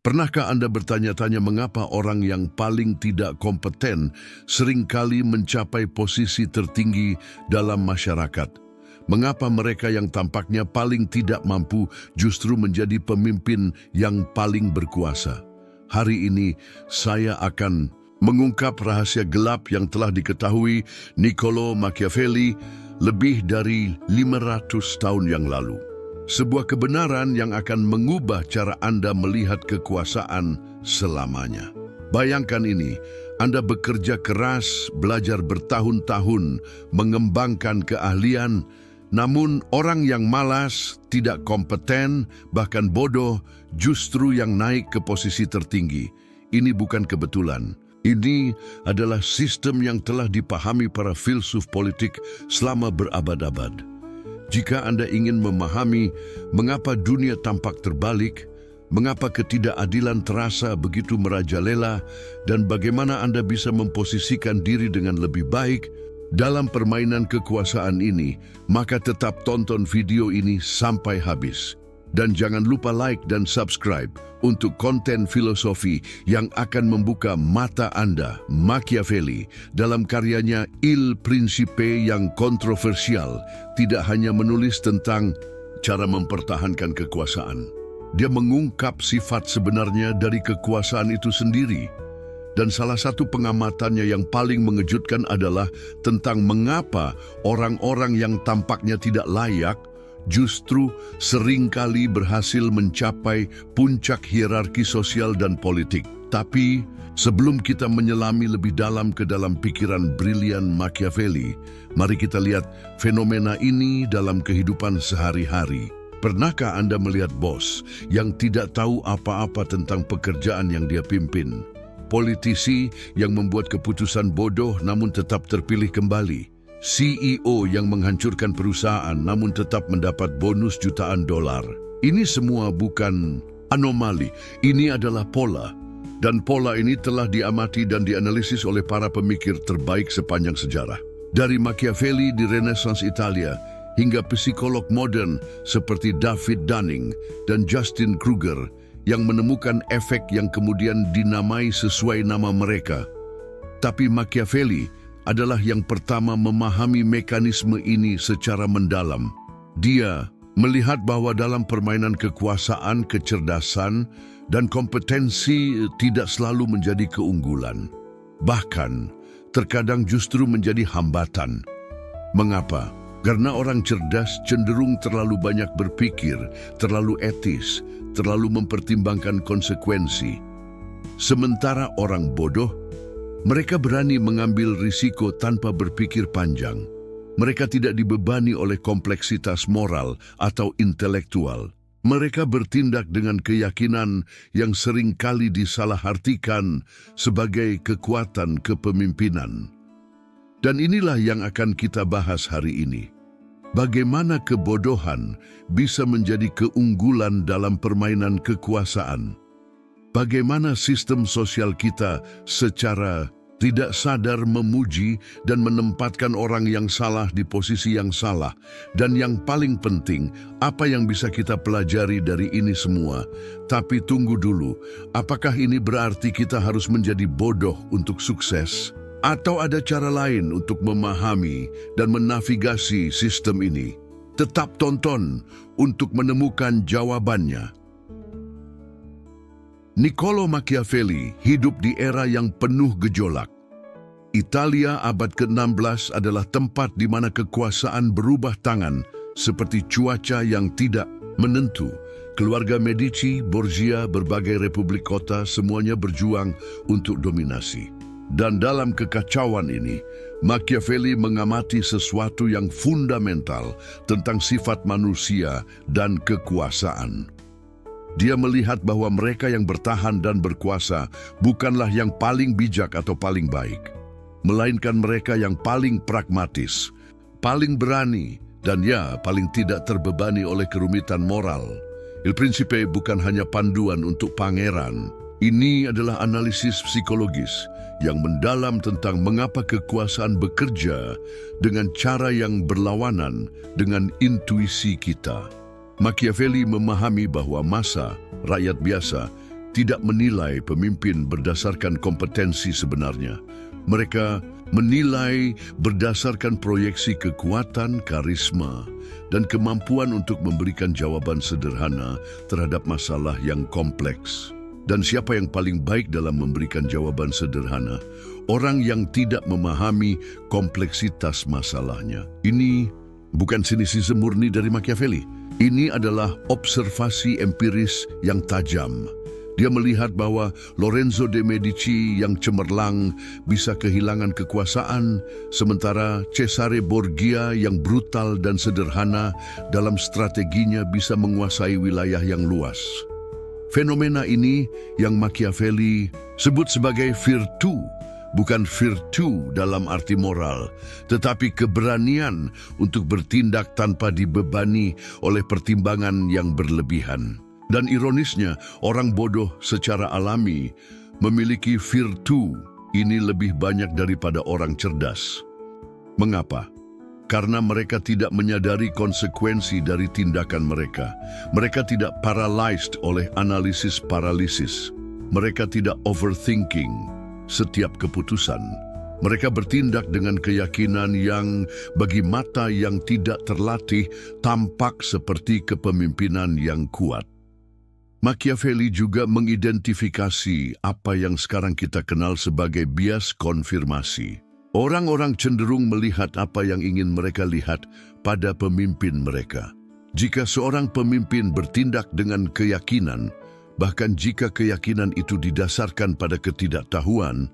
Pernahkah Anda bertanya-tanya mengapa orang yang paling tidak kompeten seringkali mencapai posisi tertinggi dalam masyarakat? Mengapa mereka yang tampaknya paling tidak mampu justru menjadi pemimpin yang paling berkuasa? Hari ini saya akan mengungkap rahasia gelap yang telah diketahui Niccolò Machiavelli lebih dari 500 tahun yang lalu. Sebuah kebenaran yang akan mengubah cara Anda melihat kekuasaan selamanya. Bayangkan ini, Anda bekerja keras, belajar bertahun-tahun, mengembangkan keahlian, namun orang yang malas, tidak kompeten, bahkan bodoh, justru yang naik ke posisi tertinggi. Ini bukan kebetulan. Ini adalah sistem yang telah dipahami para filsuf politik selama berabad-abad. Jika Anda ingin memahami mengapa dunia tampak terbalik, mengapa ketidakadilan terasa begitu merajalela, dan bagaimana Anda bisa memposisikan diri dengan lebih baik dalam permainan kekuasaan ini, maka tetap tonton video ini sampai habis. Dan jangan lupa like dan subscribe untuk konten filosofi yang akan membuka mata Anda. Machiavelli dalam karyanya Il Principe yang kontroversial tidak hanya menulis tentang cara mempertahankan kekuasaan. Dia mengungkap sifat sebenarnya dari kekuasaan itu sendiri. Dan salah satu pengamatannya yang paling mengejutkan adalah tentang mengapa orang-orang yang tampaknya tidak layak justru seringkali berhasil mencapai puncak hierarki sosial dan politik. Tapi sebelum kita menyelami lebih dalam ke dalam pikiran brilian Machiavelli, mari kita lihat fenomena ini dalam kehidupan sehari-hari. Pernahkah Anda melihat bos yang tidak tahu apa-apa tentang pekerjaan yang dia pimpin? Politisi yang membuat keputusan bodoh namun tetap terpilih kembali? CEO yang menghancurkan perusahaan namun tetap mendapat bonus jutaan dolar. Ini semua bukan anomali, ini adalah pola. Dan pola ini telah diamati dan dianalisis oleh para pemikir terbaik sepanjang sejarah. Dari Machiavelli di Renaissance Italia hingga psikolog modern seperti David Dunning dan Justin Kruger yang menemukan efek yang kemudian dinamai sesuai nama mereka. Tapi Machiavelli adalah yang pertama memahami mekanisme ini secara mendalam. Dia melihat bahwa dalam permainan kekuasaan, kecerdasan, dan kompetensi tidak selalu menjadi keunggulan. Bahkan, terkadang justru menjadi hambatan. Mengapa? Karena orang cerdas cenderung terlalu banyak berpikir, terlalu etis, terlalu mempertimbangkan konsekuensi. Sementara orang bodoh, mereka berani mengambil risiko tanpa berpikir panjang. Mereka tidak dibebani oleh kompleksitas moral atau intelektual. Mereka bertindak dengan keyakinan yang seringkali disalahartikan sebagai kekuatan kepemimpinan. Dan inilah yang akan kita bahas hari ini. Bagaimana kebodohan bisa menjadi keunggulan dalam permainan kekuasaan? Bagaimana sistem sosial kita secara tidak sadar memuji dan menempatkan orang yang salah di posisi yang salah? Dan yang paling penting, apa yang bisa kita pelajari dari ini semua? Tapi tunggu dulu, apakah ini berarti kita harus menjadi bodoh untuk sukses? Atau ada cara lain untuk memahami dan menavigasi sistem ini? Tetap tonton untuk menemukan jawabannya. Niccolò Machiavelli hidup di era yang penuh gejolak. Italia abad ke-16 adalah tempat di mana kekuasaan berubah tangan seperti cuaca yang tidak menentu. Keluarga Medici, Borgia, berbagai republik kota semuanya berjuang untuk dominasi. Dan dalam kekacauan ini, Machiavelli mengamati sesuatu yang fundamental tentang sifat manusia dan kekuasaan. Dia melihat bahwa mereka yang bertahan dan berkuasa bukanlah yang paling bijak atau paling baik, melainkan mereka yang paling pragmatis, paling berani, dan paling tidak terbebani oleh kerumitan moral. Il Principe bukan hanya panduan untuk pangeran. Ini adalah analisis psikologis yang mendalam tentang mengapa kekuasaan bekerja dengan cara yang berlawanan dengan intuisi kita. Machiavelli memahami bahwa massa, rakyat biasa, tidak menilai pemimpin berdasarkan kompetensi sebenarnya. Mereka menilai berdasarkan proyeksi kekuatan, karisma, dan kemampuan untuk memberikan jawaban sederhana terhadap masalah yang kompleks. Dan siapa yang paling baik dalam memberikan jawaban sederhana? Orang yang tidak memahami kompleksitas masalahnya. Ini bukan sinisisme murni dari Machiavelli. Ini adalah observasi empiris yang tajam. Dia melihat bahwa Lorenzo de Medici yang cemerlang bisa kehilangan kekuasaan, sementara Cesare Borgia yang brutal dan sederhana dalam strateginya bisa menguasai wilayah yang luas. Fenomena ini yang Machiavelli sebut sebagai virtu, bukan virtu dalam arti moral, tetapi keberanian untuk bertindak tanpa dibebani oleh pertimbangan yang berlebihan. Dan ironisnya, orang bodoh secara alami memiliki virtu ini lebih banyak daripada orang cerdas. Mengapa? Karena mereka tidak menyadari konsekuensi dari tindakan mereka. Mereka tidak paralyzed oleh analisis paralisis. Mereka tidak overthinking setiap keputusan. Mereka bertindak dengan keyakinan yang bagi mata yang tidak terlatih tampak seperti kepemimpinan yang kuat. Machiavelli juga mengidentifikasi apa yang sekarang kita kenal sebagai bias konfirmasi. Orang-orang cenderung melihat apa yang ingin mereka lihat pada pemimpin mereka. Jika seorang pemimpin bertindak dengan keyakinan, bahkan jika keyakinan itu didasarkan pada ketidaktahuan,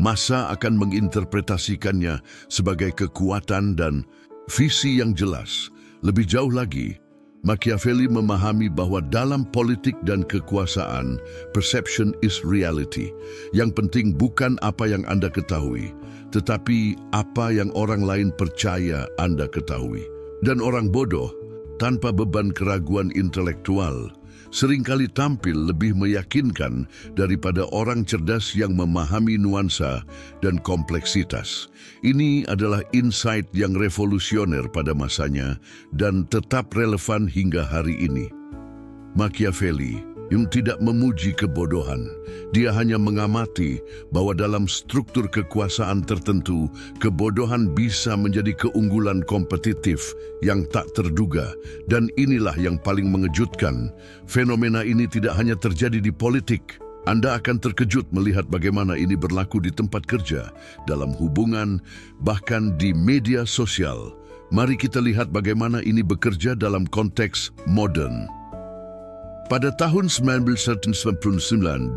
massa akan menginterpretasikannya sebagai kekuatan dan visi yang jelas. Lebih jauh lagi, Machiavelli memahami bahwa dalam politik dan kekuasaan, perception is reality. Yang penting bukan apa yang Anda ketahui, tetapi apa yang orang lain percaya Anda ketahui. Dan orang bodoh, tanpa beban keraguan intelektual, seringkali tampil lebih meyakinkan daripada orang cerdas yang memahami nuansa dan kompleksitas. Ini adalah insight yang revolusioner pada masanya dan tetap relevan hingga hari ini. Machiavelli yang tidak memuji kebodohan, dia hanya mengamati bahwa dalam struktur kekuasaan tertentu, kebodohan bisa menjadi keunggulan kompetitif yang tak terduga. Dan inilah yang paling mengejutkan. Fenomena ini tidak hanya terjadi di politik. Anda akan terkejut melihat bagaimana ini berlaku di tempat kerja, dalam hubungan, bahkan di media sosial. Mari kita lihat bagaimana ini bekerja dalam konteks modern. Pada tahun 1999,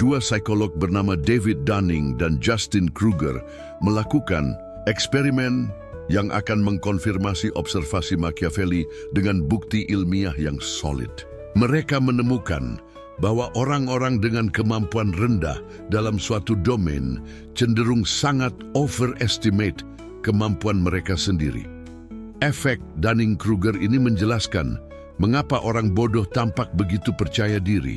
dua psikolog bernama David Dunning dan Justin Kruger melakukan eksperimen yang akan mengkonfirmasi observasi Machiavelli dengan bukti ilmiah yang solid. Mereka menemukan bahwa orang-orang dengan kemampuan rendah dalam suatu domain cenderung sangat overestimate kemampuan mereka sendiri. Efek Dunning-Kruger ini menjelaskan mengapa orang bodoh tampak begitu percaya diri.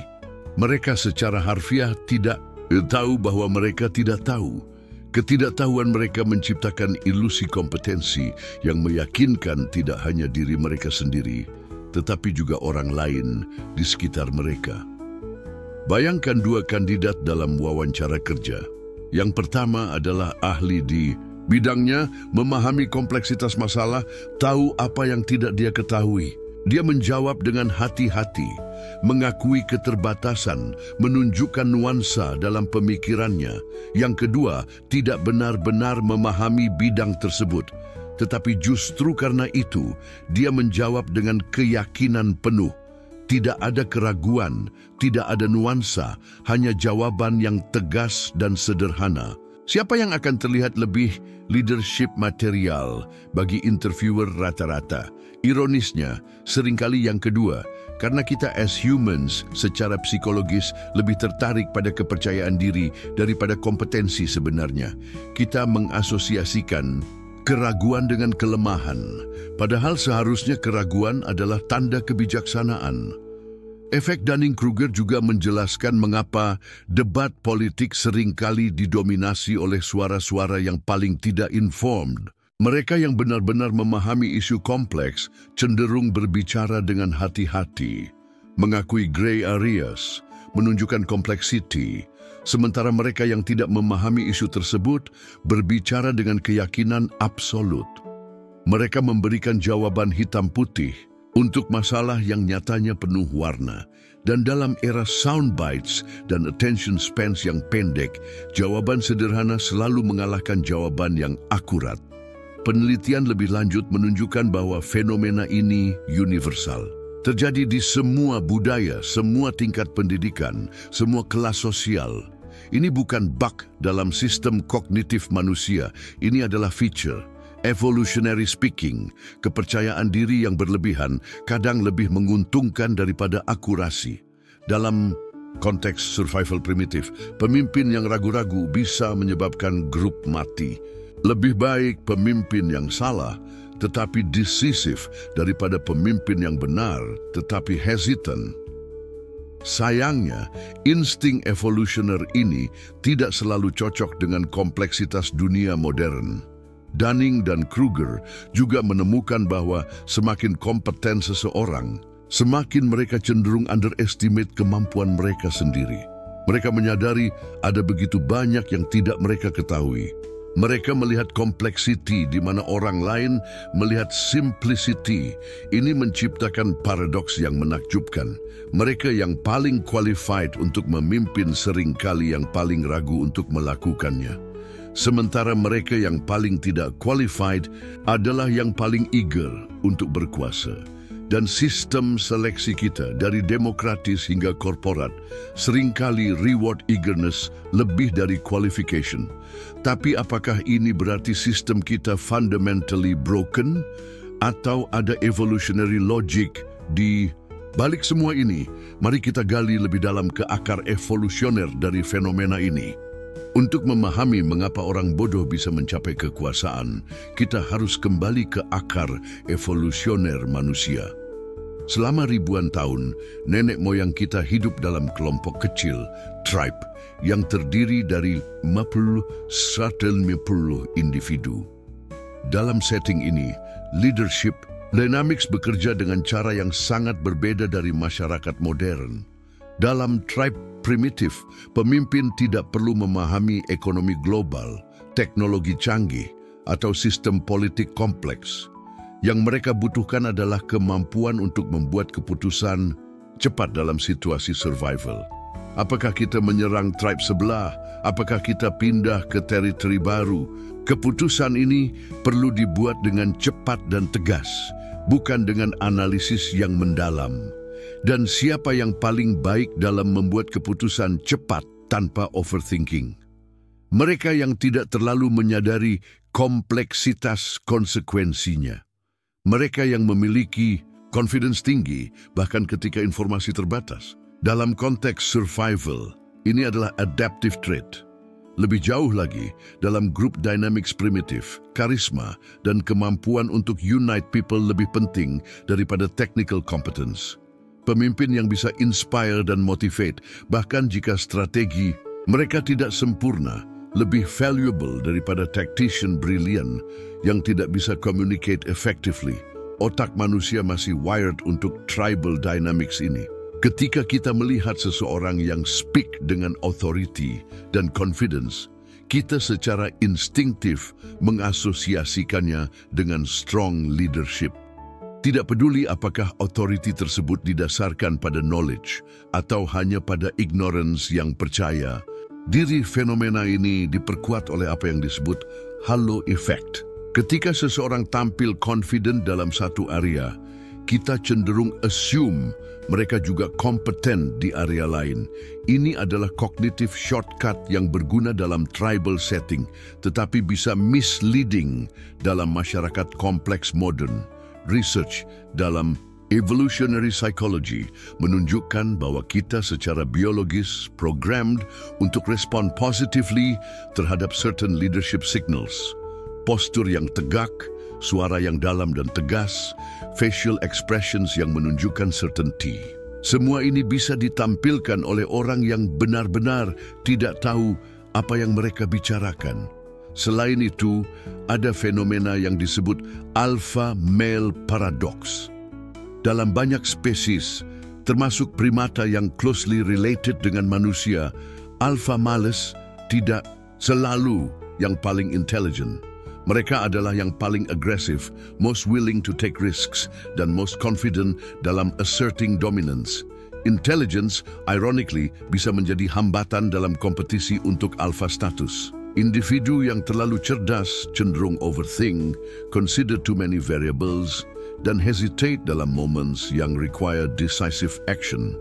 Mereka secara harfiah tidak tahu bahwa mereka tidak tahu. Ketidaktahuan mereka menciptakan ilusi kompetensi yang meyakinkan tidak hanya diri mereka sendiri, tetapi juga orang lain di sekitar mereka. Bayangkan dua kandidat dalam wawancara kerja. Yang pertama adalah ahli di bidangnya, memahami kompleksitas masalah, tahu apa yang tidak dia ketahui. Dia menjawab dengan hati-hati, mengakui keterbatasan, menunjukkan nuansa dalam pemikirannya. Yang kedua, tidak benar-benar memahami bidang tersebut. Tetapi justru karena itu, dia menjawab dengan keyakinan penuh. Tidak ada keraguan, tidak ada nuansa, hanya jawaban yang tegas dan sederhana. Siapa yang akan terlihat lebih leadership material bagi interviewer rata-rata? Ironisnya, seringkali yang kedua, karena kita as humans secara psikologis lebih tertarik pada kepercayaan diri daripada kompetensi sebenarnya. Kita mengasosiasikan keraguan dengan kelemahan, padahal seharusnya keraguan adalah tanda kebijaksanaan. Efek Dunning-Kruger juga menjelaskan mengapa debat politik seringkali didominasi oleh suara-suara yang paling tidak informed. Mereka yang benar-benar memahami isu kompleks cenderung berbicara dengan hati-hati, mengakui gray areas, menunjukkan kompleksiti, sementara mereka yang tidak memahami isu tersebut berbicara dengan keyakinan absolut. Mereka memberikan jawaban hitam putih untuk masalah yang nyatanya penuh warna. Dan dalam era soundbites dan attention spans yang pendek, jawaban sederhana selalu mengalahkan jawaban yang akurat. Penelitian lebih lanjut menunjukkan bahwa fenomena ini universal. Terjadi di semua budaya, semua tingkat pendidikan, semua kelas sosial. Ini bukan bug dalam sistem kognitif manusia, ini adalah feature. Evolutionary speaking, kepercayaan diri yang berlebihan kadang lebih menguntungkan daripada akurasi. Dalam konteks survival primitif, pemimpin yang ragu-ragu bisa menyebabkan grup mati. Lebih baik pemimpin yang salah tetapi decisif daripada pemimpin yang benar tetapi hesitant. Sayangnya, insting evolusioner ini tidak selalu cocok dengan kompleksitas dunia modern. Dunning dan Kruger juga menemukan bahwa semakin kompeten seseorang, semakin mereka cenderung underestimate kemampuan mereka sendiri. Mereka menyadari ada begitu banyak yang tidak mereka ketahui. Mereka melihat kompleksiti di mana orang lain melihat simplicity. Ini menciptakan paradoks yang menakjubkan. Mereka yang paling qualified untuk memimpin seringkali yang paling ragu untuk melakukannya. Sementara mereka yang paling tidak qualified adalah yang paling eager untuk berkuasa. Dan sistem seleksi kita dari demokratis hingga korporat seringkali reward eagerness lebih dari qualification. Tapi apakah ini berarti sistem kita fundamentally broken? Atau ada evolutionary logic di balik semua ini? Mari kita gali lebih dalam ke akar evolusioner dari fenomena ini. Untuk memahami mengapa orang bodoh bisa mencapai kekuasaan, kita harus kembali ke akar evolusioner manusia. Selama ribuan tahun, nenek moyang kita hidup dalam kelompok kecil, tribe, yang terdiri dari 50-150 individu. Dalam setting ini, leadership dynamics bekerja dengan cara yang sangat berbeda dari masyarakat modern. Dalam tribe primitif, pemimpin tidak perlu memahami ekonomi global, teknologi canggih, atau sistem politik kompleks. Yang mereka butuhkan adalah kemampuan untuk membuat keputusan cepat dalam situasi survival. Apakah kita menyerang tribe sebelah? Apakah kita pindah ke teritori baru? Keputusan ini perlu dibuat dengan cepat dan tegas, bukan dengan analisis yang mendalam. Dan siapa yang paling baik dalam membuat keputusan cepat tanpa overthinking? Mereka yang tidak terlalu menyadari kompleksitas konsekuensinya. Mereka yang memiliki confidence tinggi bahkan ketika informasi terbatas. Dalam konteks survival, ini adalah adaptive trait. Lebih jauh lagi, dalam group dynamics primitif, karisma dan kemampuan untuk unite people lebih penting daripada technical competence. Pemimpin yang bisa inspire dan motivate, bahkan jika strategi mereka tidak sempurna, lebih valuable daripada tactician brilliant yang tidak bisa communicate effectively. Otak manusia masih wired untuk tribal dynamics ini. Ketika kita melihat seseorang yang speak dengan authority dan confidence, kita secara instinktif mengasosiasikannya dengan strong leadership. Tidak peduli apakah authority tersebut didasarkan pada knowledge atau hanya pada ignorance yang percaya, diri fenomena ini diperkuat oleh apa yang disebut halo effect. Ketika seseorang tampil confident dalam satu area, kita cenderung assume mereka juga kompeten di area lain. Ini adalah cognitive shortcut yang berguna dalam tribal setting, tetapi bisa misleading dalam masyarakat kompleks modern. Research dalam evolutionary psychology menunjukkan bahwa kita secara biologis programmed untuk respond positively terhadap certain leadership signals. Postur yang tegak, suara yang dalam dan tegas, facial expressions yang menunjukkan certainty. Semua ini bisa ditampilkan oleh orang yang benar-benar tidak tahu apa yang mereka bicarakan. Selain itu, ada fenomena yang disebut alpha male paradox. Dalam banyak spesies, termasuk primata yang closely related dengan manusia. Alpha males tidak selalu yang paling intelligent. Mereka adalah yang paling agresif, most willing to take risks, dan most confident dalam asserting dominance. Intelligence, ironically, bisa menjadi hambatan dalam kompetisi untuk alpha status. Individu yang terlalu cerdas cenderung overthink, consider too many variables, dan hesitate dalam moments yang require decisive action.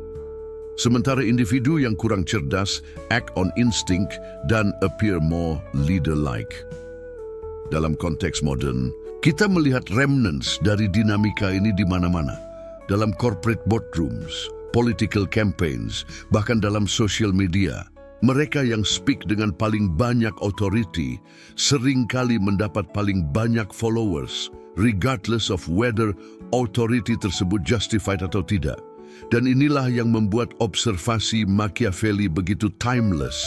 Sementara individu yang kurang cerdas act on instinct dan appear more leader-like. Dalam konteks modern, kita melihat remnants dari dinamika ini di mana-mana. Dalam corporate boardrooms, political campaigns, bahkan dalam social media. Mereka yang speak dengan paling banyak authority seringkali mendapat paling banyak followers, regardless of whether authority tersebut justified atau tidak. Dan inilah yang membuat observasi Machiavelli begitu timeless.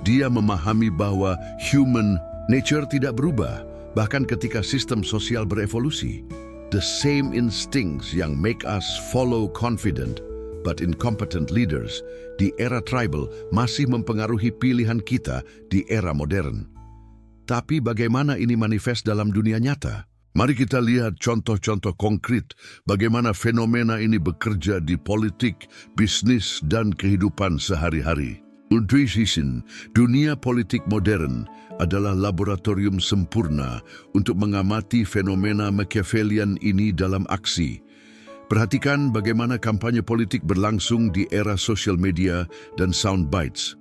Dia memahami bahwa human nature tidak berubah, bahkan ketika sistem sosial berevolusi. The same instincts yang make us follow confident but incompetent leaders di era tribal masih mempengaruhi pilihan kita di era modern. Tapi bagaimana ini manifest dalam dunia nyata? Mari kita lihat contoh-contoh konkret bagaimana fenomena ini bekerja di politik, bisnis, dan kehidupan sehari-hari. Untuk sisi, dunia politik modern adalah laboratorium sempurna untuk mengamati fenomena Machiavellian ini dalam aksi. Perhatikan bagaimana kampanye politik berlangsung di era sosial media dan soundbites.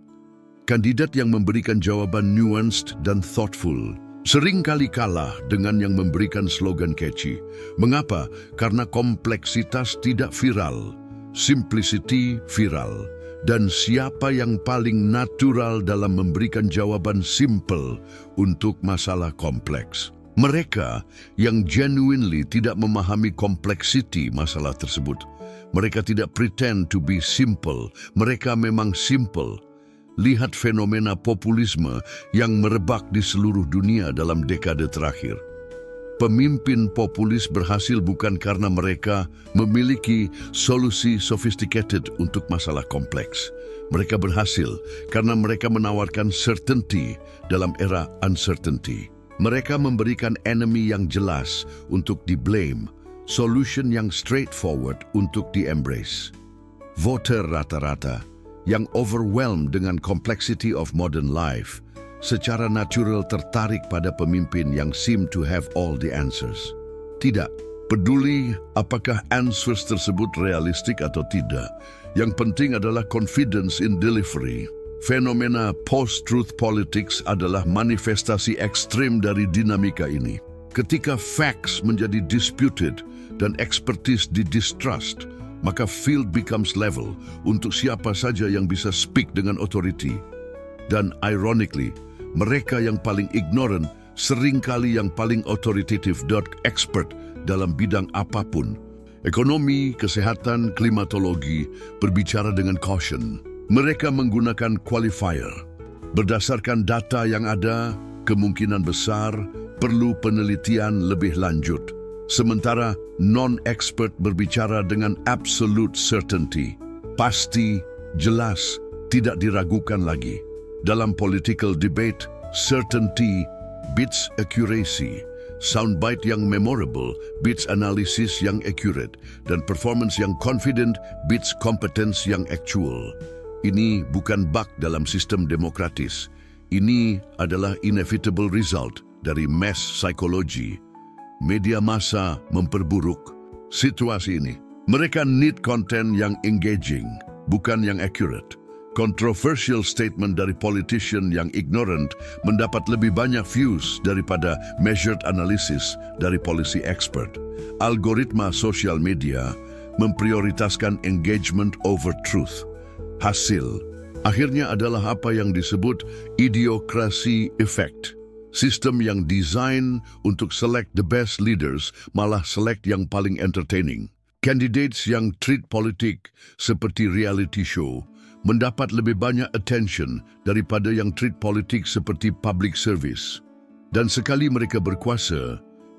Kandidat yang memberikan jawaban nuanced dan thoughtful seringkali kalah dengan yang memberikan slogan catchy. Mengapa? Karena kompleksitas tidak viral, simplicity viral. Dan siapa yang paling natural dalam memberikan jawaban simple untuk masalah kompleks? Mereka yang genuinely tidak memahami kompleksiti masalah tersebut. Mereka tidak pretend to be simple, mereka memang simple. Lihat fenomena populisme yang merebak di seluruh dunia dalam dekade terakhir. Pemimpin populis berhasil bukan karena mereka memiliki solusi sophisticated untuk masalah kompleks. Mereka berhasil karena mereka menawarkan certainty dalam era uncertainty. Mereka memberikan enemy yang jelas untuk di-blame, solution yang straightforward untuk di-embrace. Voter rata-rata yang overwhelmed dengan complexity of modern life secara natural tertarik pada pemimpin yang seem to have all the answers. Tidak peduli apakah answers tersebut realistik atau tidak. Yang penting adalah confidence in delivery. Fenomena post-truth politics adalah manifestasi ekstrim dari dinamika ini. Ketika facts menjadi disputed dan expertise di-distrust, maka field becomes level untuk siapa saja yang bisa speak dengan authority. Dan ironically, mereka yang paling ignorant seringkali yang paling authoritative dan expert dalam bidang apapun. Ekonomi, kesehatan, klimatologi berbicara dengan caution. Mereka menggunakan qualifier. Berdasarkan data yang ada, kemungkinan besar perlu penelitian lebih lanjut. Sementara non-expert berbicara dengan absolute certainty. Pasti, jelas, tidak diragukan lagi. Dalam political debate, certainty beats accuracy. Soundbite yang memorable beats analisis yang accurate. Dan performance yang confident beats competence yang actual. Ini bukan bug dalam sistem demokratis. Ini adalah inevitable result dari mass psychology. Media massa memperburuk situasi ini. Mereka need content yang engaging, bukan yang accurate. Controversial statement dari politician yang ignorant mendapat lebih banyak views daripada measured analysis dari policy expert. Algoritma sosial media memprioritaskan engagement over truth. Hasil akhirnya adalah apa yang disebut idiocracy effect. Sistem yang desain untuk select the best leaders malah select yang paling entertaining. Candidates yang treat politik seperti reality show mendapat lebih banyak attention daripada yang treat politik seperti public service. Dan sekali mereka berkuasa,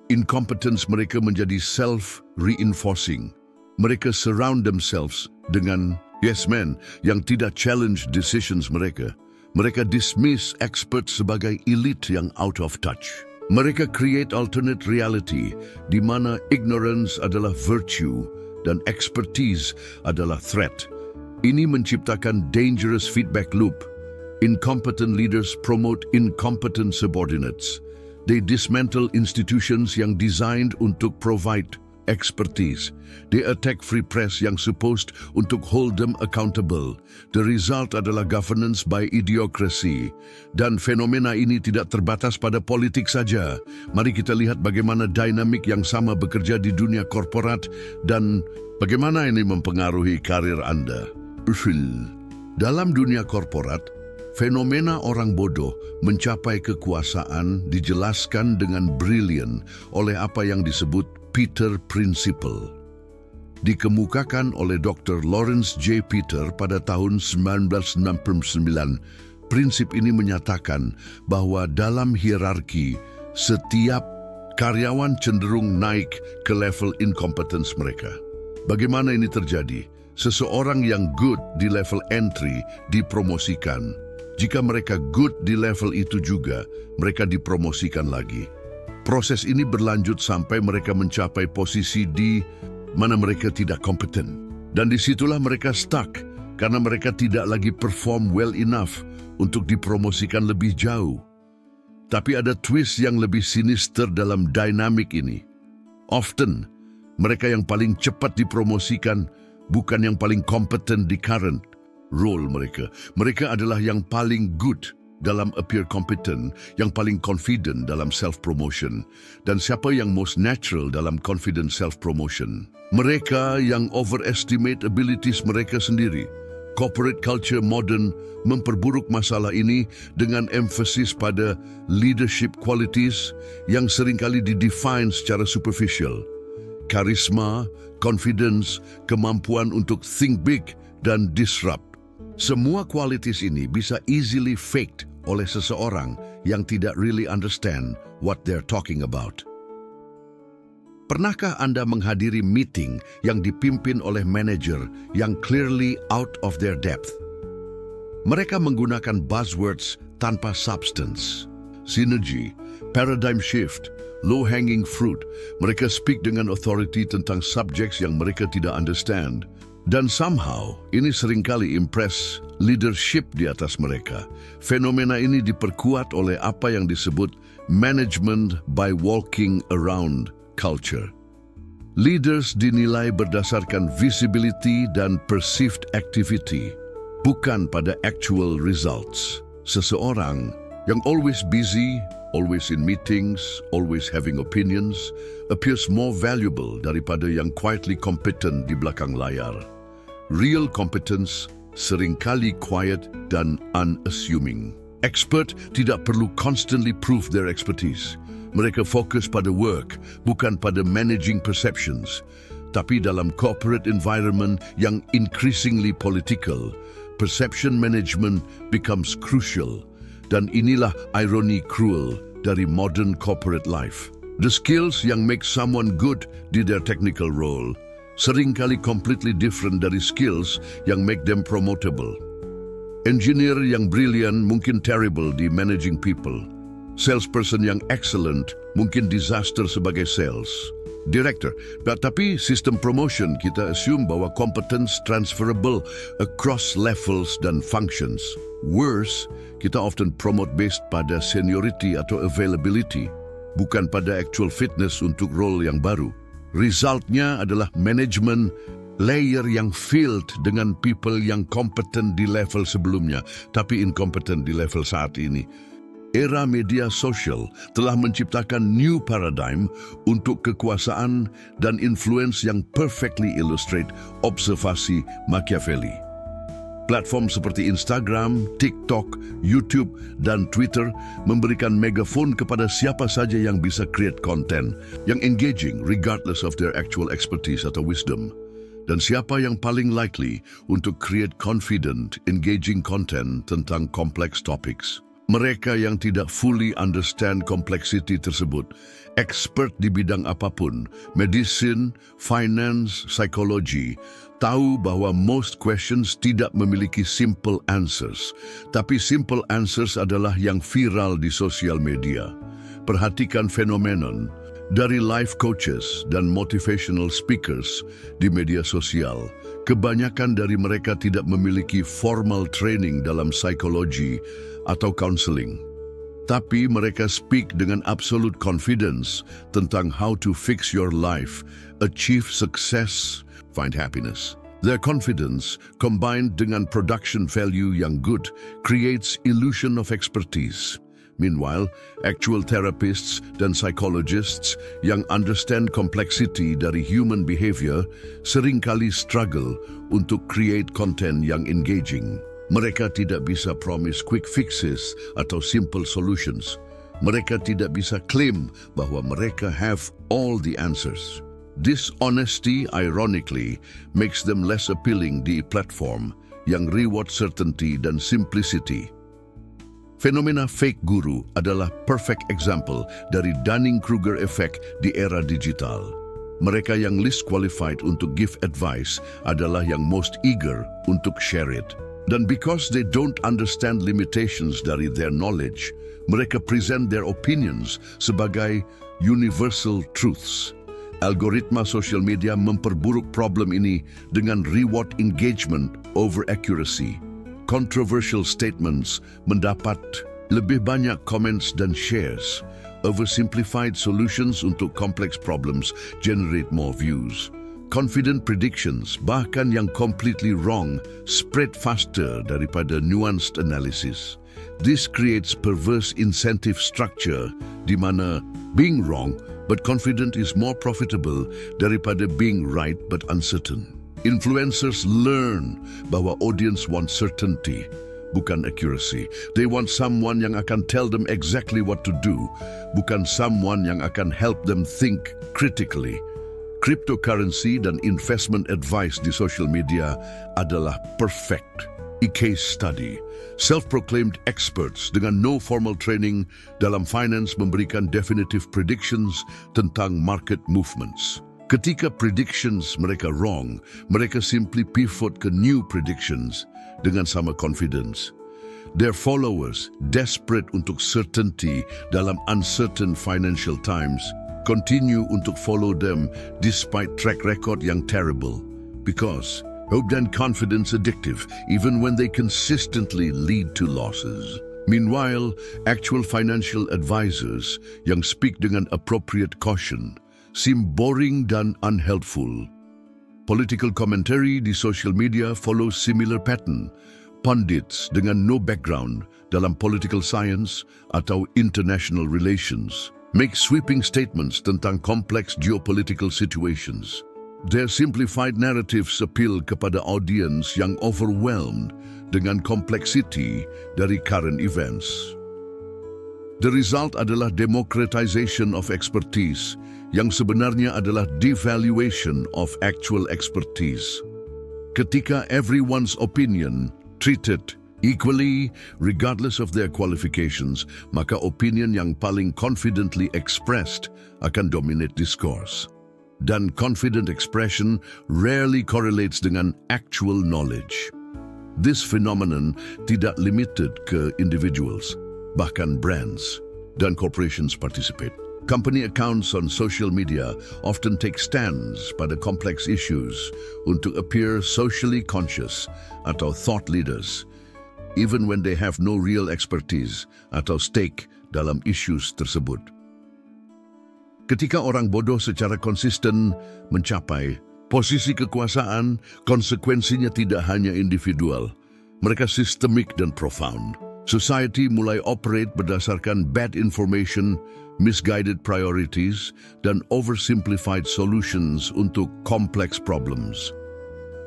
incompetence mereka menjadi self-reinforcing. Mereka surround themselves dengan yes men yang tidak challenge decisions mereka. Mereka dismiss experts sebagai elite yang out of touch. Mereka create alternate reality di mana ignorance adalah virtue dan expertise adalah threat. Ini menciptakan dangerous feedback loop. Incompetent leaders promote incompetent subordinates. They dismantle institutions yang designed untuk provide expertise. They attack free press yang supposed untuk hold them accountable. The result adalah governance by idiocracy. Dan fenomena ini tidak terbatas pada politik saja. Mari kita lihat bagaimana dinamik yang sama bekerja di dunia korporat dan bagaimana ini mempengaruhi karir Anda. Dalam dunia korporat, fenomena orang bodoh mencapai kekuasaan dijelaskan dengan brilian oleh apa yang disebut Peter Principle. Dikemukakan oleh Dr. Lawrence J. Peter pada tahun 1969, prinsip ini menyatakan bahwa dalam hierarki, setiap karyawan cenderung naik ke level incompetence mereka. Bagaimana ini terjadi? Seseorang yang good di level entry dipromosikan. Jika mereka good di level itu juga, mereka dipromosikan lagi. Proses ini berlanjut sampai mereka mencapai posisi di mana mereka tidak kompeten. Dan disitulah mereka stuck, karena mereka tidak lagi perform well enough untuk dipromosikan lebih jauh. Tapi ada twist yang lebih sinister dalam dinamik ini. Often, mereka yang paling cepat dipromosikan bukan yang paling kompeten di current role mereka. Mereka adalah yang paling good dalam appear competent, yang paling confident dalam self-promotion. Dan siapa yang most natural dalam confident self-promotion? Mereka yang overestimate abilities mereka sendiri. Corporate culture modern memperburuk masalah ini dengan emphasis pada leadership qualities yang seringkali didefine secara superficial. Karisma, confidence, kemampuan untuk think big dan disrupt. Semua kualitas ini bisa easily faked oleh seseorang yang tidak really understand what they're talking about. Pernahkah Anda menghadiri meeting yang dipimpin oleh manajer yang clearly out of their depth? Mereka menggunakan buzzwords tanpa substance. Synergy, paradigm shift, low-hanging fruit. Mereka speak dengan authority tentang subjects yang mereka tidak understand. Dan somehow, ini seringkali impress leadership di atas mereka. Fenomena ini diperkuat oleh apa yang disebut management by walking around culture. Leaders dinilai berdasarkan visibility dan perceived activity, bukan pada actual results. Seseorang yang always busy, always in meetings, always having opinions, appears more valuable daripada yang quietly competent di belakang layar. Real competence seringkali quiet dan unassuming. Expert tidak perlu constantly prove their expertise. Mereka fokus pada work, bukan pada managing perceptions. Tapi dalam corporate environment yang increasingly political, perception management becomes crucial. Dan inilah ironi cruel dari modern corporate life. The skills yang make someone good di their technical role seringkali completely different dari skills yang make them promotable. Engineer yang brilliant mungkin terrible di managing people. Salesperson yang excellent mungkin disaster sebagai sales. Director, tapi sistem promotion kita assume bahwa competence transferable across levels dan functions. Worse, kita often promote based pada seniority atau availability, bukan pada actual fitness untuk role yang baru. Resultnya adalah management layer yang filled dengan people yang kompeten di level sebelumnya, tapi incompetent di level saat ini. Era media sosial telah menciptakan new paradigm untuk kekuasaan dan influence yang perfectly illustrate observasi Machiavelli. Platform seperti Instagram, TikTok, YouTube, dan Twitter memberikan megaphone kepada siapa saja yang bisa create content yang engaging regardless of their actual expertise atau wisdom. Dan siapa yang paling likely untuk create confident, engaging content tentang complex topics? Mereka yang tidak fully understand complexity tersebut, expert di bidang apapun, medicine, finance, psychology, tahu bahwa most questions tidak memiliki simple answers. Tapi simple answers adalah yang viral di sosial media. Perhatikan fenomenon dari life coaches dan motivational speakers di media sosial. Kebanyakan dari mereka tidak memiliki formal training dalam psikologi atau counseling. Tapi mereka speak dengan absolute confidence tentang how to fix your life, achieve success, find happiness. Their confidence, combined dengan production value yang good, creates illusion of expertise. Meanwhile, actual therapists dan psychologists yang understand complexity dari human behavior seringkali struggle untuk create content yang engaging. Mereka tidak bisa promise quick fixes atau simple solutions. Mereka tidak bisa claim bahwa mereka have all the answers. This honesty, ironically, makes them less appealing di platform yang reward certainty dan simplicity. Fenomena fake guru adalah perfect example dari Dunning-Kruger effect di era digital. Mereka yang least qualified untuk give advice adalah yang most eager untuk share it. Dan because they don't understand limitations dari their knowledge, mereka present their opinions sebagai universal truths. Algoritma social media memperburuk problem ini dengan reward engagement over accuracy. Controversial statements mendapat lebih banyak comments dan shares. Oversimplified solutions untuk complex problems generate more views. Confident predictions, bahkan yang completely wrong, spread faster daripada nuanced analysis. This creates perverse incentive structure di mana being wrong but confident is more profitable daripada being right but uncertain. Influencers learn bahwa audience want certainty, bukan accuracy. They want someone yang akan tell them exactly what to do, bukan someone yang akan help them think critically. Cryptocurrency dan investment advice di social media adalah perfect case study. Self-proclaimed experts dengan no formal training dalam finance memberikan definitive predictions tentang market movements. Ketika predictions mereka wrong, mereka simply pivot ke new predictions dengan sama confidence. Their followers, desperate untuk certainty dalam uncertain financial times, continue untuk follow them despite track record yang terrible. Because hope and confidence addictive even when they consistently lead to losses. Meanwhile, actual financial advisors yang speak dengan appropriate caution seem boring dan unhelpful. Political commentary di social media follows similar pattern. Pundits dengan no background dalam political science atau international relations make sweeping statements tentang complex geopolitical situations. Their simplified narratives appeal kepada audience yang overwhelmed dengan complexity dari current events. The result adalah democratization of expertise yang sebenarnya adalah devaluation of actual expertise. Ketika everyone's opinion treated equally regardless of their qualifications, maka opinion yang paling confidently expressed akan dominate discourse. Dan confident expression rarely correlates dengan actual knowledge. This phenomenon tidak limited ke individuals, bahkan brands dan corporations participate. Company accounts on social media often take stands pada complex issues untuk appear socially conscious atau thought leaders, even when they have no real expertise atau stake dalam issues tersebut. Ketika orang bodoh secara konsisten mencapai posisi kekuasaan, konsekuensinya tidak hanya individual, mereka sistemik dan profound. Society mulai operate berdasarkan bad information, misguided priorities, dan oversimplified solutions untuk complex problems.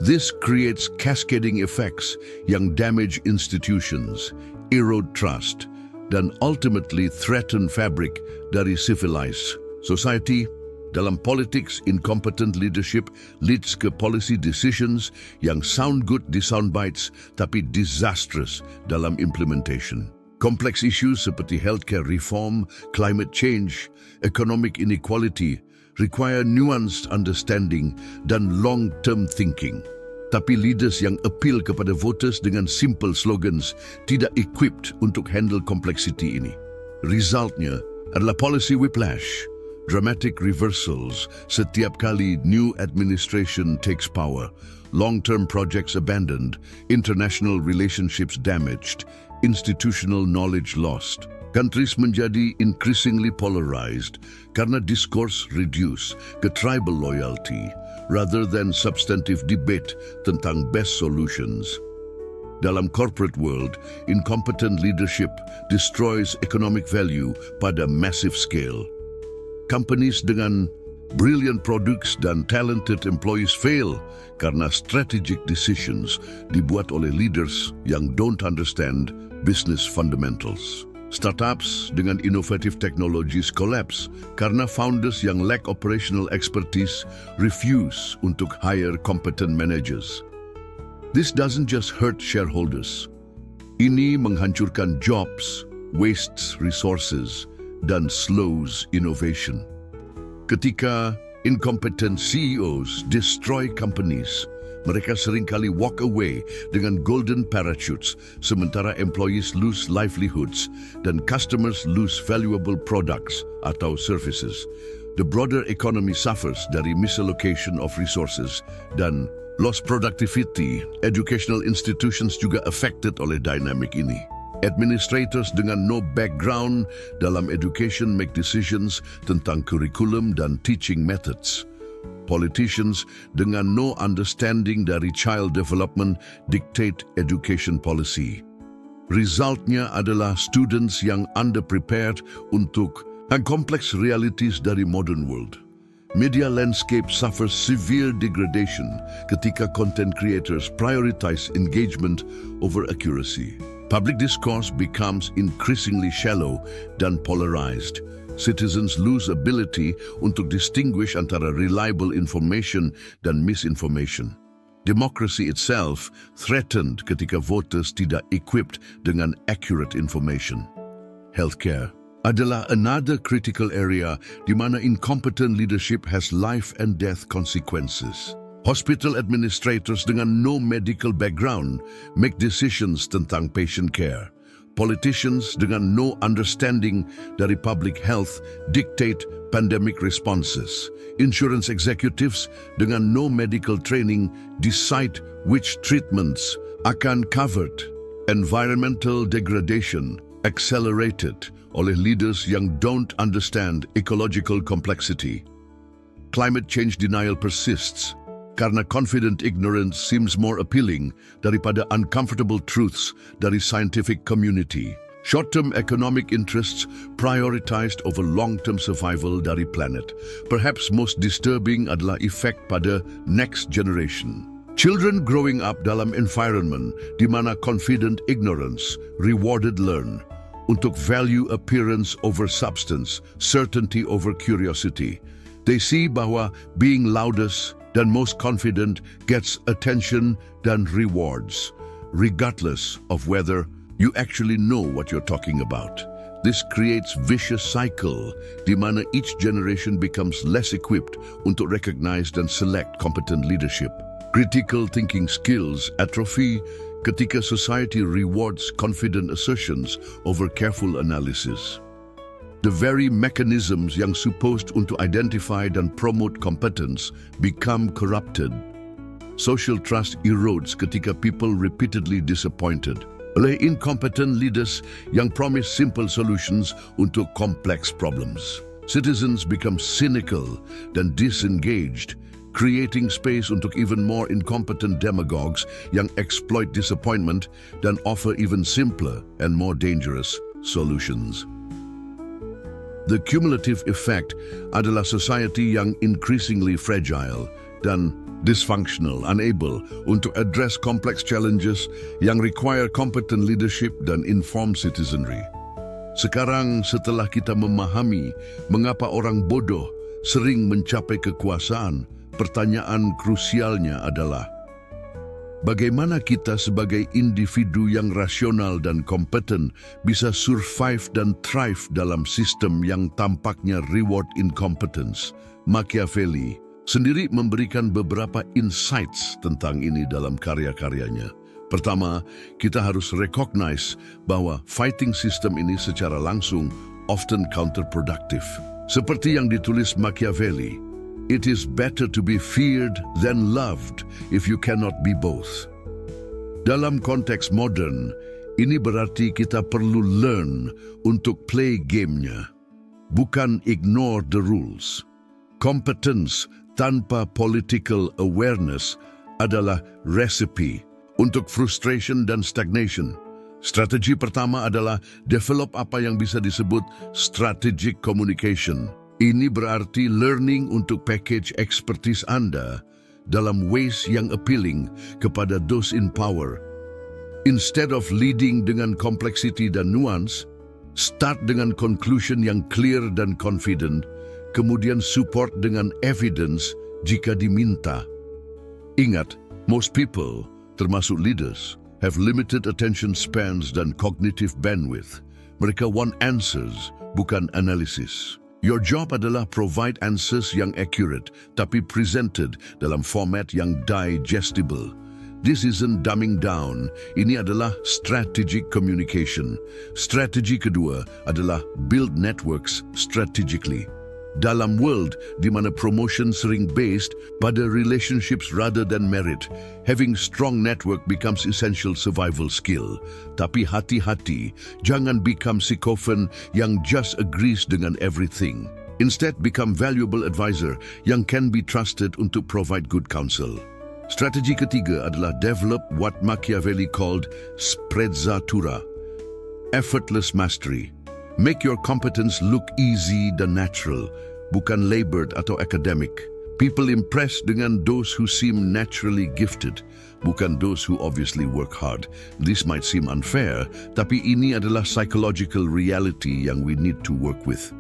This creates cascading effects yang damage institutions, erode trust, dan ultimately threaten fabric dari civilized society. Dalam politics, incompetent leadership leads ke policy decisions yang sound good di soundbites tapi disastrous dalam implementation. Kompleks isu seperti healthcare reform, climate change, economic inequality require nuanced understanding dan long-term thinking. Tapi leaders yang appeal kepada voters dengan simple slogans tidak equipped untuk handle complexity ini. Resultnya adalah policy whiplash, dramatic reversals setiap kali new administration takes power, long-term projects abandoned, international relationships damaged, institutional knowledge lost. Countries menjadi increasingly polarized karena discourse reduce ke tribal loyalty rather than substantive debate tentang best solutions. Dalam corporate world, incompetent leadership destroys economic value pada massive scale. Companies dengan brilliant products dan talented employees fail karena strategic decisions dibuat oleh leaders yang don't understand business fundamentals. Startups dengan innovative technologies collapse karena founders yang lack operational expertise refuse untuk hire competent managers. This doesn't just hurt shareholders. Ini menghancurkan jobs, wastes resources, dan slows innovation. Ketika incompetent CEOs destroy companies, mereka seringkali walk away dengan golden parachutes, sementara employees lose livelihoods dan customers lose valuable products atau services. The broader economy suffers dari misallocation of resources dan lost productivity. Educational institutions juga affected oleh dynamic ini. Administrators dengan no background dalam education make decisions tentang curriculum dan teaching methods. Politicians dengan no understanding dari child development dictate education policy. Resultnya adalah students yang underprepared untuk complex realities dari modern world. Media landscape suffers severe degradation ketika content creators prioritize engagement over accuracy. Public discourse becomes increasingly shallow dan polarized. Citizens lose ability untuk distinguish antara reliable information dan misinformation. Democracy itself threatened ketika voters tidak equipped dengan accurate information. Healthcare adalah another critical area di mana incompetent leadership has life and death consequences. Hospital administrators dengan no medical background make decisions tentang patient care. Politicians dengan no understanding dari public health dictate pandemic responses. Insurance executives dengan no medical training decide which treatments akan covered. Environmental degradation accelerated oleh leaders yang don't understand ecological complexity. Climate change denial persists karena confident ignorance seems more appealing daripada uncomfortable truths dari scientific community. Short-term economic interests prioritized over long-term survival dari planet. Perhaps most disturbing adalah efek pada next generation. Children growing up dalam environment di mana confident ignorance rewarded learn untuk value appearance over substance, certainty over curiosity. They see bahwa being loudest dan most confident gets attention dan rewards, regardless of whether you actually know what you're talking about. This creates vicious cycle di mana each generation becomes less equipped untuk recognize dan select competent leadership. Critical thinking skills atrophy ketika society rewards confident assertions over careful analysis. The very mechanisms yang supposed untuk identify dan promote competence become corrupted. Social trust erodes ketika people repeatedly disappointed oleh incompetent leaders yang promise simple solutions untuk complex problems. Citizens become cynical dan disengaged, creating space untuk even more incompetent demagogues yang exploit disappointment dan offer even simpler and more dangerous solutions. The cumulative effect adalah society yang increasingly fragile dan dysfunctional, unable untuk address complex challenges yang require competent leadership dan informed citizenry. Sekarang setelah kita memahami mengapa orang bodoh sering mencapai kekuasaan, pertanyaan krusialnya adalah, Bagaimana kita sebagai individu yang rasional dan kompeten bisa survive dan thrive dalam sistem yang tampaknya reward incompetence? Machiavelli sendiri memberikan beberapa insights tentang ini dalam karya-karyanya. Pertama, kita harus recognize bahwa fighting system ini secara langsung often counterproductive. Seperti yang ditulis Machiavelli, it is better to be feared than loved if you cannot be both. Dalam konteks modern, ini berarti kita perlu learn untuk play gamenya, bukan ignore the rules. Competence tanpa political awareness adalah recipe untuk frustration dan stagnation. Strategi pertama adalah develop apa yang bisa disebut strategic communication. Ini berarti learning untuk package expertise Anda dalam ways yang appealing kepada those in power. Instead of leading dengan complexity dan nuance, start dengan conclusion yang clear dan confident, kemudian support dengan evidence jika diminta. Ingat, most people, termasuk leaders, have limited attention spans dan cognitive bandwidth. Mereka want answers, bukan analisis. Your job adalah provide answers yang accurate, tapi presented dalam format yang digestible. This isn't dumbing down, ini adalah strategic communication. Strategi kedua adalah build networks strategically. Dalam world di mana promotion sering based pada relationships rather than merit, having strong network becomes essential survival skill. Tapi hati-hati, jangan become sycophant yang just agrees dengan everything. Instead, become valuable advisor yang can be trusted untuk provide good counsel. Strategi ketiga adalah develop what Machiavelli called sprezzatura, effortless mastery. Make your competence look easy dan natural, bukan labored atau academic. People impress dengan those who seem naturally gifted, bukan those who obviously work hard. This might seem unfair, tapi ini adalah psychological reality yang we need to work with.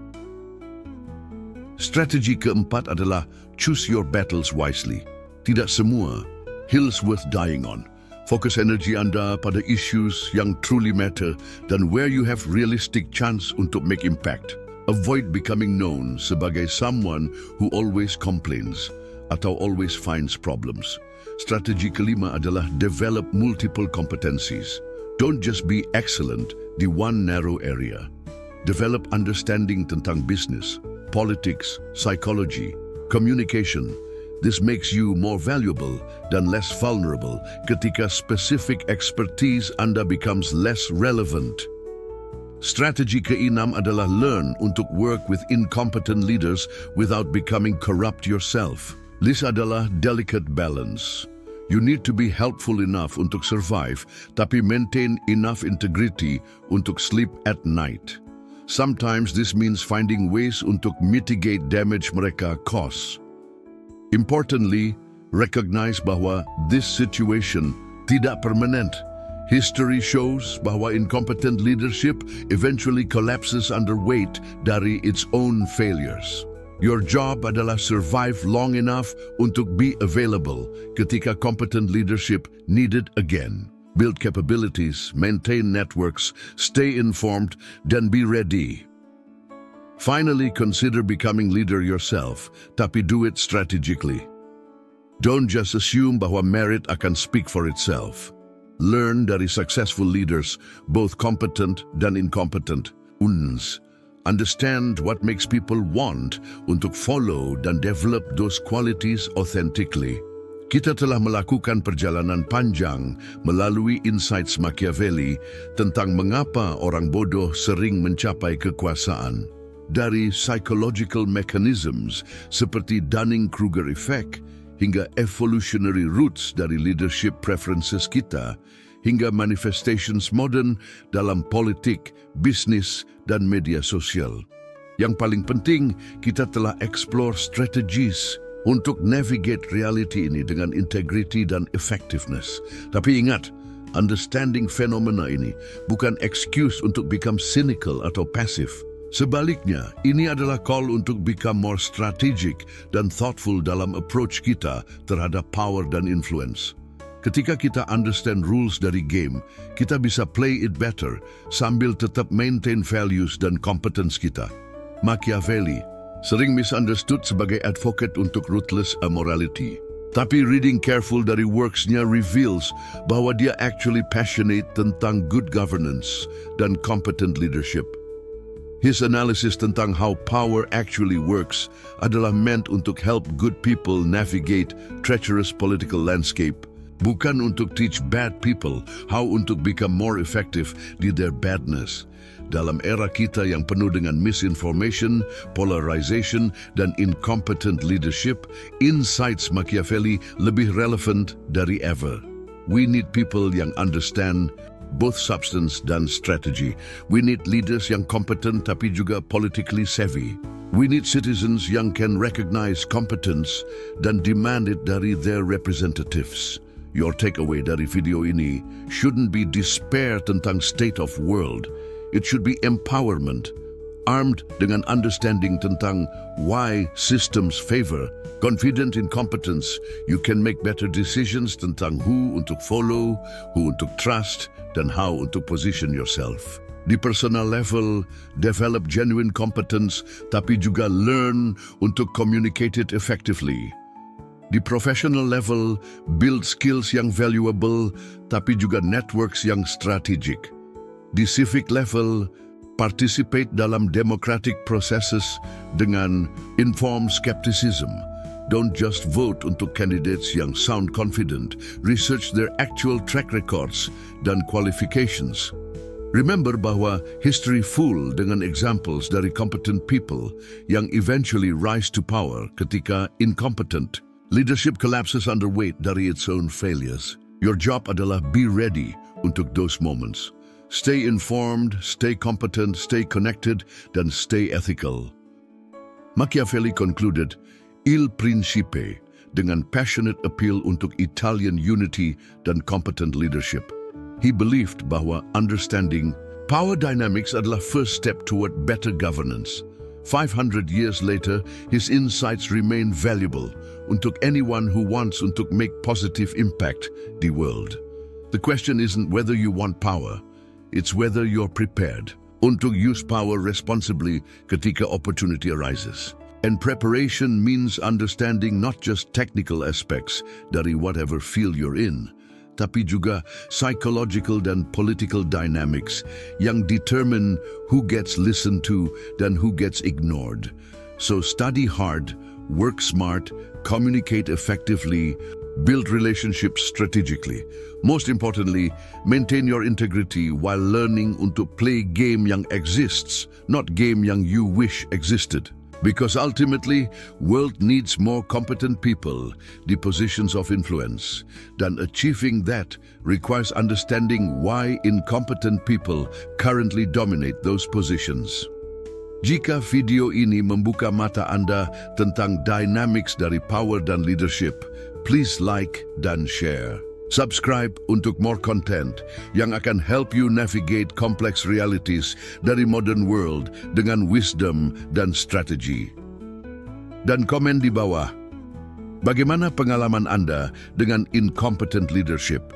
Strategi keempat adalah choose your battles wisely. Tidak semua hills worth dying on. Fokus energi Anda pada issues yang truly matter dan where you have realistic chance untuk make impact. Avoid becoming known sebagai someone who always complains atau always finds problems. Strategi kelima adalah develop multiple competencies. Don't just be excellent di one narrow area. Develop understanding tentang business, politics, psychology, communication. This makes you more valuable dan less vulnerable ketika specific expertise Anda becomes less relevant. Strategi keenam adalah learn untuk work with incompetent leaders without becoming corrupt yourself. This adalah delicate balance. You need to be helpful enough untuk survive, tapi maintain enough integrity untuk sleep at night. Sometimes this means finding ways untuk mitigate damage mereka cause. Importantly, recognize bahwa this situation tidak permanent. History shows bahwa incompetent leadership eventually collapses under weight dari its own failures. Your job adalah survive long enough untuk be available ketika competent leadership needed again. Build capabilities, maintain networks, stay informed, dan be ready. Finally, consider becoming leader yourself, tapi do it strategically. Don't just assume bahwa merit akan speak for itself. Learn dari successful leaders, both competent dan incompetent. Understand what makes people want untuk follow dan develop those qualities authentically. Kita telah melakukan perjalanan panjang melalui insights Machiavelli tentang mengapa orang bodoh sering mencapai kekuasaan. Dari psychological mechanisms seperti Dunning-Kruger effect hingga evolutionary roots dari leadership preferences kita, hingga manifestations modern dalam politik, bisnis, dan media sosial. Yang paling penting, kita telah explore strategies untuk navigate reality ini dengan integrity dan effectiveness. Tapi ingat, understanding fenomena ini bukan excuse untuk become cynical atau passive. Sebaliknya, ini adalah call untuk become more strategic dan thoughtful dalam approach kita terhadap power dan influence. Ketika kita understand rules dari game, kita bisa play it better sambil tetap maintain values dan competence kita. Machiavelli sering misunderstood sebagai advocate untuk ruthless morality. Tapi reading careful dari works-nya reveals bahwa dia actually passionate tentang good governance dan competent leadership. His analysis tentang how power actually works adalah meant untuk help good people navigate treacherous political landscape, bukan untuk teach bad people how untuk become more effective di their badness. Dalam era kita yang penuh dengan misinformation, polarization, dan incompetent leadership, insights Machiavelli lebih relevant dari ever. We need people yang understand both substance dan strategy. We need leaders yang competent tapi juga politically savvy. We need citizens yang can recognize competence dan demand it dari their representatives. Your takeaway dari video ini shouldn't be despair tentang state of world. It should be empowerment, armed dengan understanding tentang why systems favor. Confident in competence, you can make better decisions tentang who untuk follow, who untuk trust, dan how untuk position yourself. Di personal level, develop genuine competence, tapi juga learn untuk communicate it effectively. Di professional level, build skills yang valuable, tapi juga networks yang strategic. Di civic level, participate dalam democratic processes dengan informed skepticism. Don't just vote untuk candidates yang sound confident. Research their actual track records dan qualifications. Remember bahwa history full dengan examples dari competent people yang eventually rise to power ketika incompetent. Leadership collapses under weight dari its own failures. Your job adalah be ready untuk those moments. Stay informed, stay competent, stay connected, dan stay ethical. Machiavelli concluded, Il Principe, dengan passionate appeal untuk Italian unity dan competent leadership. He believed bahwa understanding power dynamics adalah first step toward better governance. 500 years later, his insights remain valuable untuk anyone who wants untuk make positive impact di world. The question isn't whether you want power, it's whether you're prepared untuk use power responsibly ketika opportunity arises. And preparation means understanding not just technical aspects dari whatever field you're in, tapi juga psychological dan political dynamics yang determine who gets listened to dan who gets ignored. So study hard, work smart, communicate effectively, build relationships strategically. Most importantly, maintain your integrity while learning untuk play game yang exists, not game yang you wish existed. Because ultimately, world needs more competent people, the positions of influence. Dan achieving that requires understanding why incompetent people currently dominate those positions. Jika video ini membuka mata Anda tentang dynamics dari power dan leadership, please like dan share. Subscribe untuk more content yang akan help you navigate complex realities dari modern world dengan wisdom dan strategi. Dan komen di bawah, bagaimana pengalaman Anda dengan incompetent leadership?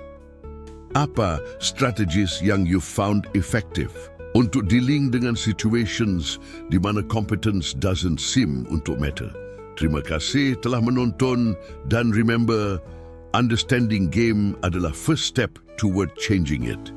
Apa strategies yang you found effective untuk dealing dengan situations di mana competence doesn't seem untuk matter? Terima kasih telah menonton dan remember, understanding game adalah first step toward changing it.